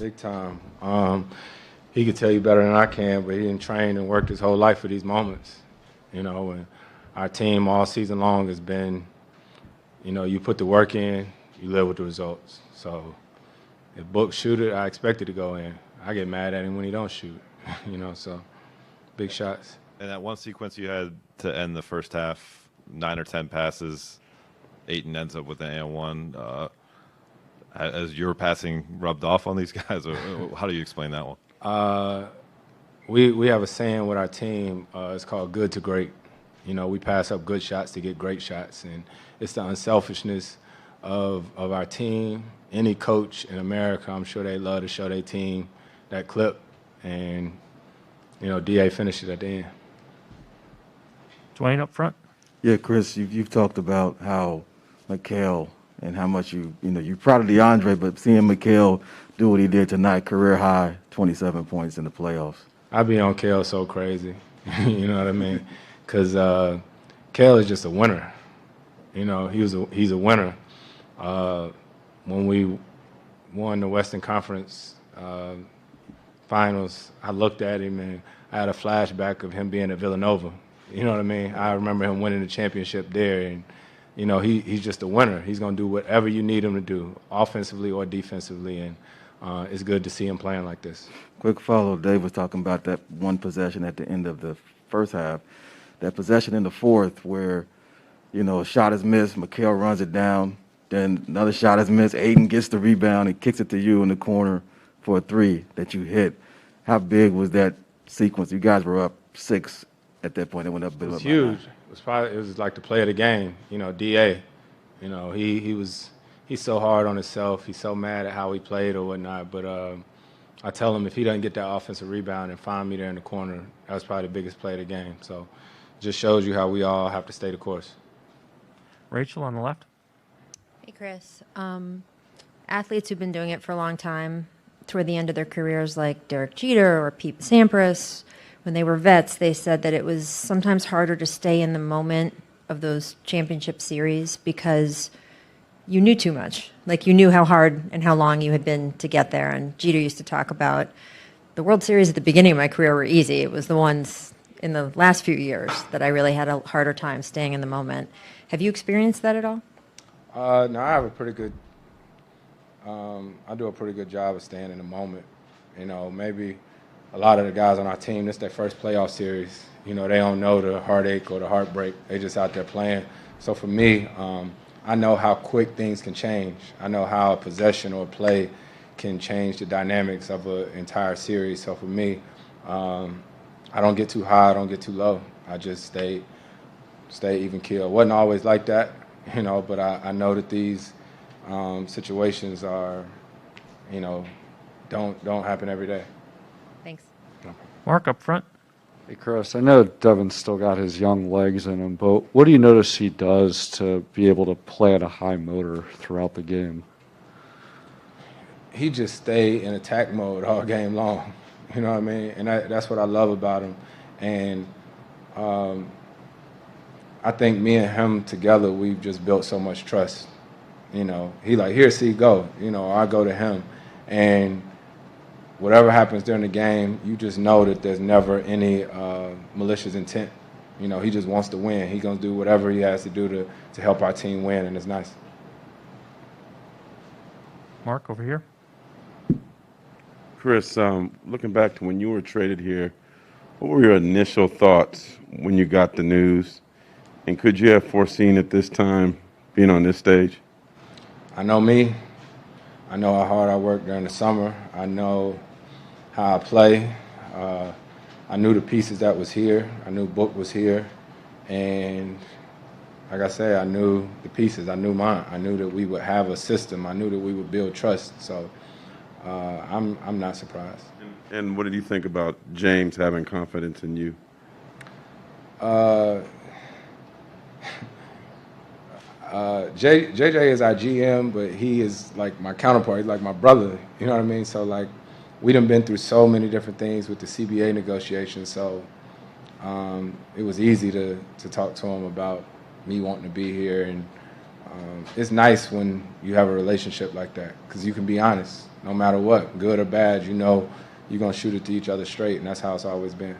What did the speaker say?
big time. He could tell you better than I can, but he didn't train and worked his whole life for these moments. And our team all season long has been, you put the work in, you live with the results. So if Book shoot it, I expect it to go in. I get mad at him when he don't shoot, so big shots. And that one sequence you had to end the first half, 9 or 10 passes, Ayton ends up with an and one. Has your passing rubbed off on these guys, or how do you explain that one? We have a saying with our team. It's called good to great. We pass up good shots to get great shots, and it's the unselfishness of our team. Any coach in America, I'm sure they love to show their team that clip, and DA finished it at the end. Dwayne up front. Yeah, Chris, you've talked about how Mikal and how much you're proud of DeAndre, but seeing Mikal do what he did tonight, career high 27 points in the playoffs. I be on Kale so crazy, you know what I mean? Because Kale is just a winner. He's a winner. When we won the Western Conference Finals, I looked at him and I had a flashback of him being at Villanova. You know what I mean? I remember him winning the championship there, and he's just a winner. He's going to do whatever you need him to do, offensively or defensively, and it's good to see him playing like this. Quick follow, Dave was talking about that one possession at the end of the first half. That possession in the fourth where, a shot is missed, Mikal runs it down, then another shot is missed, Ayton gets the rebound and kicks it to you in the corner for a three that you hit. How big was that sequence? You guys were up 6 at that point. It went up. It was huge. It was like the play of the game. DA. He's so hard on himself. He's so mad at how he played or whatnot. But I tell him if he doesn't get that offensive rebound and find me there in the corner, that was probably the biggest play of the game. So it just shows you how we all have to stay the course. Rachel on the left. Hey, Chris. Athletes who've been doing it for a long time, toward the end of their careers, like Derek Jeter or Pete Sampras, when they were vets, they said that it was sometimes harder to stay in the moment of those championship series because you knew too much. Like, you knew how hard and how long you had been to get there. And Jeter used to talk about the World Series at the beginning of my career were easy. It was the ones in the last few years that I really had a harder time staying in the moment. Have you experienced that at all? No, I have a pretty good I do a pretty good job of staying in the moment. Maybe a lot of the guys on our team, this is their first playoff series. They don't know the heartache or the heartbreak. They just out there playing. So for me, I know how quick things can change. I know how a possession or a play can change the dynamics of an entire series. So for me, I don't get too high, I don't get too low. I just stay even keel. Wasn't always like that, but I know that these situations are, don't happen every day. Thanks. Mark up front. Hey, Chris, I know Devin's still got his young legs in him, but what do you notice he does to be able to play at a high motor throughout the game? He just stay in attack mode all game long. You know what I mean? And that's what I love about him. And I think me and him together, we've just built so much trust. He like, here, see, go. I go to him. And whatever happens during the game, you just know that there's never any malicious intent. He just wants to win. He's going to do whatever he has to do to help our team win, and it's nice. Mark over here. Chris, looking back to when you were traded here, what were your initial thoughts when you got the news? And could you have foreseen at this time being on this stage? I know me. I know how hard I work during the summer. I know how I play. I knew the pieces that was here. I knew Book was here. And like I say, I knew the pieces. I knew mine. I knew that we would have a system. I knew that we would build trust. So I'm not surprised. And what did you think about James having confidence in you? JJ is our GM, but he is like my counterpart. He's like my brother. You know what I mean? So like, we done been through so many different things with the CBA negotiations. So it was easy to talk to him about me wanting to be here, and it's nice when you have a relationship like that because you can be honest, no matter what, good or bad. You know, you're gonna shoot it to each other straight, and that's how it's always been.